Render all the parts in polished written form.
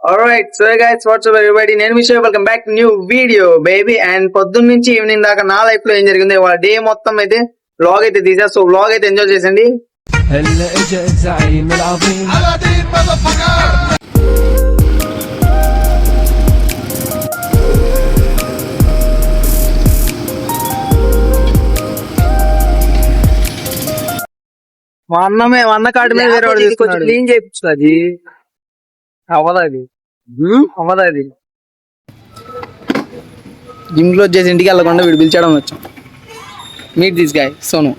Alright, so hey guys, what's up everybody? నేను విషయం welcome back to new video baby. And పొద్దున్న నుంచి evening దాకా నా లైఫ్ లో ఏం జరిగింది, వాళ్ళ డే మొత్తం అయితే వ్లాగ్ అయితే తీసా. సో వ్లాగ్ అయితే ఎంజాయ్ చేసండి. మా అన్న కార్డు మీద వేరే వాడు తీసుకొచ్చి క్లీన్ చేయించు. అది అవ్వదు జిమ్ క్లోజ్ చేసి ఇంటికి వెళ్ళకుండా వీడు పిలిచడం వచ్చాం. Meet this guy Sonu.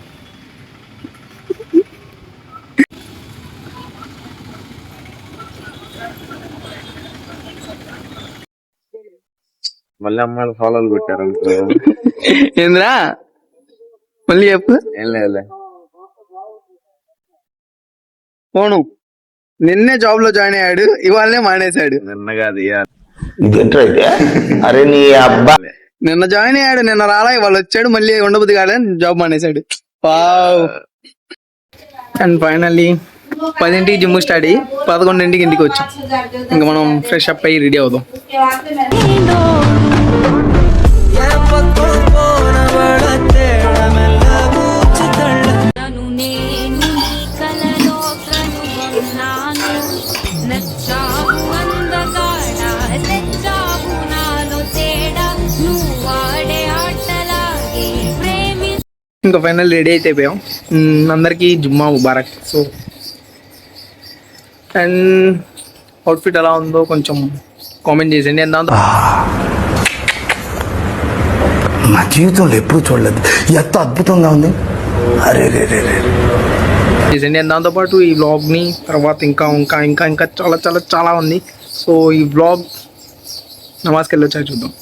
మళ్ళీ అమ్మాయిలు ఫాలోలు పెట్టారు ఏంద్రా మళ్ళీ చెప్పు. ఏం లేదు పోను నిన్నే జాబ్ లో జాయిన్ అయ్యాడు, ఇవాళనే మానేశాడు. నిన్న కాదు అరే నీ అబ్బా నిన్న జాయిన్ అయ్యాడు, నిన్న రాలా, ఇవాళ వచ్చాడు, మళ్ళీ ఉండబుద్ధి కాదని జాబ్ మానేశాడు. వావ్. అండ్ ఫైనల్లీ 10ంటికి జిమ్ స్టార్ట్ అయ్యి 11ంటికి ఇంటికి వచ్చాం. ఇంకా మనం ఫ్రెష్ అప్ అయ్యి రెడీ అవుదాం. ఇంకా ఫైనల్ రెడీ అయితే అయిపోయాం. అందరికీ Jumma Mubarak. So and outfit ఎలా ఉందో కొంచెం కామెంట్ చేసేయండి. అండ్ దాంతో నా జీవితంలో ఎప్పుడు చూడలేదు, ఎంత అద్భుతంగా ఉంది. అరే రే రే రే చేసేయండి. అండ్ దాంతోపాటు ఈ వ్లాగ్ని తర్వాత ఇంకా ఇంకా ఇంకా ఇంకా చాలా చాలా చాలా ఉంది. సో ఈ వ్లాగ్ నమాజ్కి వెళ్ళొచ్చా చూద్దాం.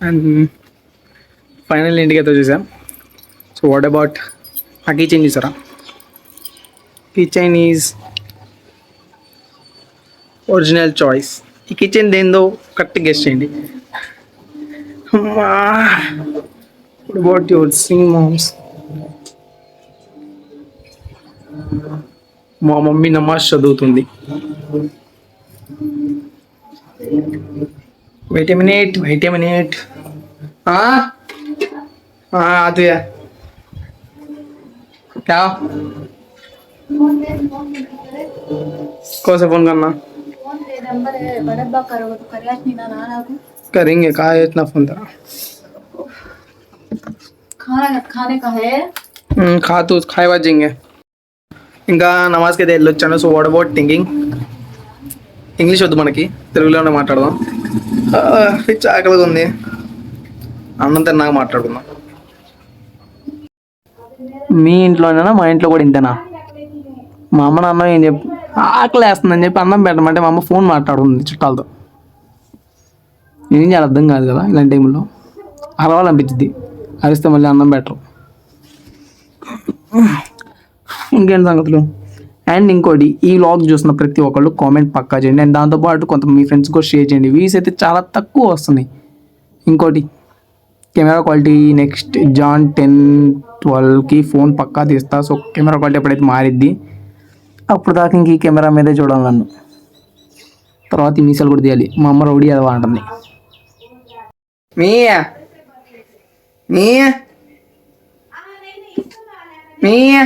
అండ్ ఫైనల్ ఇంటికి అయితే చూసాం. సో వాట్ అబౌట్ ఆ కీ చైన్ చూసారా? Key chain is original choice. ఈ కీ చైన్ దేందో కరెక్ట్ గెస్ చేయండి. What about your sing moms? మా మమ్మీ నమాజ్ చదువుతుంది. Wait a minute. आते हैं क्या? कौन सा फोन करना? करेंगे कहा है इतना फोन तेरा? खाने का है खा तो खाए बजेंगे. ఇంకా నమాజ్కి అయితే వెళ్ళొచ్చాను. So what about thinking? English వద్దు మనకి, తెలుగులోనే మాట్లాడదాం. పిచ్చి ఆకలిగా ఉంది, అన్నం తిన్నాక మాట్లాడుకుందాం. మీ ఇంట్లోనేనా మా ఇంట్లో కూడా ఇంతేనా? మా అమ్మ నాన్న ఏం చెప్పి ఆకలి వేస్తుందని చెప్పి అన్నం పెట్టమంటే మా అమ్మ ఫోన్ మాట్లాడుతుంది చుట్టాలతో. నేనేం చేయాలి అర్థం కాదు కదా ఇలాంటి టైంలో. అరవాలనిపించింది, అరిస్తే మళ్ళీ అన్నం పెట్టరు. ఇంకేంటి సంగతులు? అండ్ ఇంకోటి, ఈ వ్లాగ్ చూసిన ప్రతి ఒక్కళ్ళు కామెంట్ పక్కా చేయండి. అండ్ దాంతోపాటు కొంత మీ ఫ్రెండ్స్ కూడా షేర్ చేయండి. వ్యూస్ అయితే చాలా తక్కువ వస్తున్నాయి. ఇంకోటి, కెమెరా క్వాలిటీ నెక్స్ట్ జాన్ 10-12కి ఫోన్ పక్కా తీస్తా. సో కెమెరా క్వాలిటీ ఎప్పుడైతే మారిద్ది అప్పుడు దాకా ఇంక ఈ కెమెరా మీదే చూడాలి నన్ను. తర్వాత ఈ మీసాలు కూడా తీయాలి. మా అమ్మ రౌడీ అదవా అంటుంది. మీయా మీయా మీయా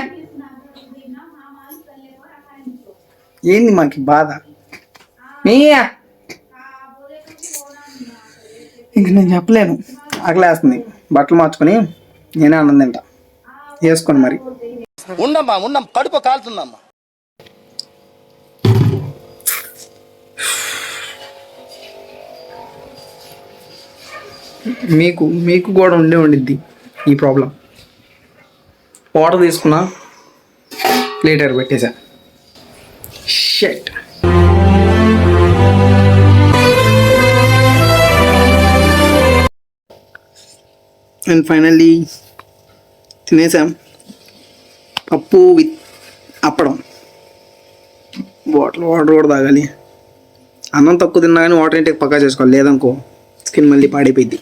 ఏంది మాకు బాధ? మీయా ఇంక నేను చెప్పలేను, ఆకలేస్తుంది. బట్టలు మార్చుకొని నేనే అన్నం తింటా వేసుకొని. మరి ఉండమ్మా కడుపు కాలుతుందమ్మా. మీకు కూడా ఉండిద్ది ఈ ప్రాబ్లం. వాటర్ తీసుకున్నా, ప్లేట్ ఎర్ పెట్టేసా. షట్. అండ్ ఫైనల్లీ తినేసాం. Pappu with appadam. వాటర్ కూడా తాగాలి. అన్నం తక్కువ తిన్నా కానీ వాటర్ ఇంటేక్ పక్కా చేసుకోవాలి, లేదనుకో స్కిన్ మళ్ళీ పాడైపోయింది.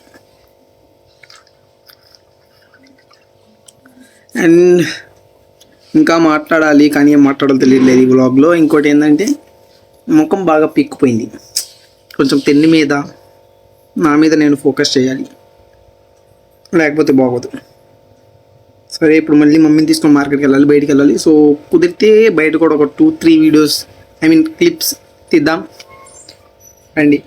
అండ్ ఇంకా మాట్లాడాలి కానీ ఏం మాట్లాడాలో తెలియట్లేదు ఈ వ్లాగ్లో. ఇంకోటి ఏంటంటే ముఖం బాగా పిక్కిపోయింది. కొంచెం తిండి మీద నా మీద నేను ఫోకస్ చేయాలి, లేకపోతే బాగోదు. సరే ఇప్పుడు మళ్ళీ మమ్మీని తీసుకొని మార్కెట్కి వెళ్ళాలి, బయటికి వెళ్ళాలి. సో కుదిరితే బయట కూడా ఒక 2-3 వీడియోస్ క్లిప్స్ తీద్దాం రండి.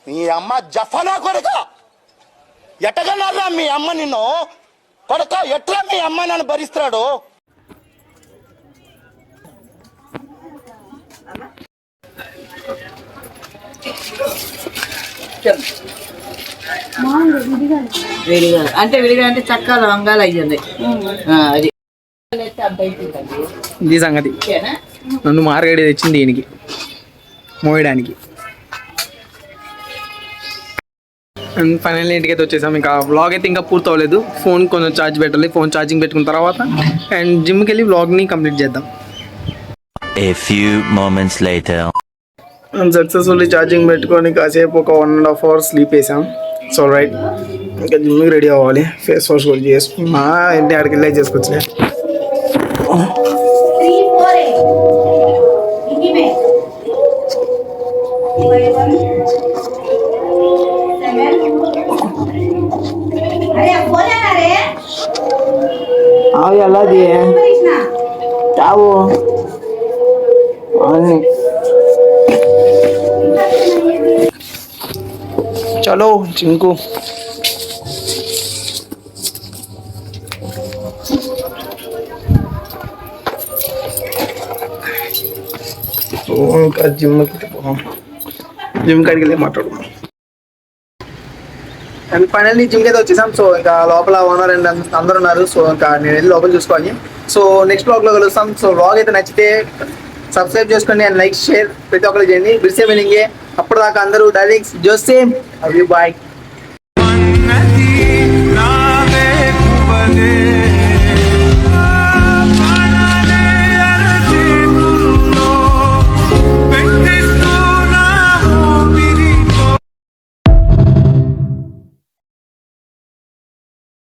మీ అమ్మ జఫనా కొడుక ఎట్టగన్నారా మీ అమ్మ నిన్ను కొడుక ఎట్లా మీ అమ్మ నన్ను భరిస్తాడు. విడిగా అంటే చక్క లవంగాలు అయ్యింది. అది ఇది సంగతి. నన్ను మార్కెట్ తెచ్చింది దీనికి మోయడానికి. అండ్ ఫైనల్ ఇంటికి అయితే వచ్చేసాం. ఇంకా వ్లాగ్ అయితే ఇంకా పూర్తి అవ్వలేదు. ఫోన్ కొంచెం ఛార్జ్ పెట్టాలి. ఫోన్ ఛార్జింగ్ పెట్టుకున్న తర్వాత అండ్ జిమ్కి వెళ్ళి వ్లాగ్ని కంప్లీట్ చేద్దాం. A few moments later. Successfully charging పెట్టుకొని కాసేపు ఒక 1.5 hours స్లీప్ వేసాం. సో రైట్ ఇంకా జిమ్కి రెడీ అవ్వాలి. ఫేస్ వాష్ కూడా చేసుకున్నా. ఏంటి అక్కడికి వెళ్ళి చేసుకొచ్చినా. 3, 4 इन्हीं में 7 अरे बोले ना रे అవి అలాది कृष्णा చావు చలో చింకు. ఇంకా జిమ్ కాడికి వెళ్ళి మాట్లాడుకున్నాం. అండ్ ఫైనల్లీ జిమ్కి అయితే వచ్చేసాం. సో ఇంకా లోపల ఓనర్ అండ్ అందరు ఉన్నారు. సో ఇంకా నేను వెళ్ళి లోపల చూసుకోవాలి. సో నెక్స్ట్ బ్లాగ్లో కలుస్తాం. సో బ్లాగ్ అయితే నచ్చితే సబ్స్క్రైబ్ చేసుకోండి అండ్ లైక్ షేర్ ప్రతి ఒక్కరు చేయండి. బిర్సే మీనింగే. అప్పటిదాకా అందరూ డార్లింగ్స్ జోసేమ్ అవి బాయ్.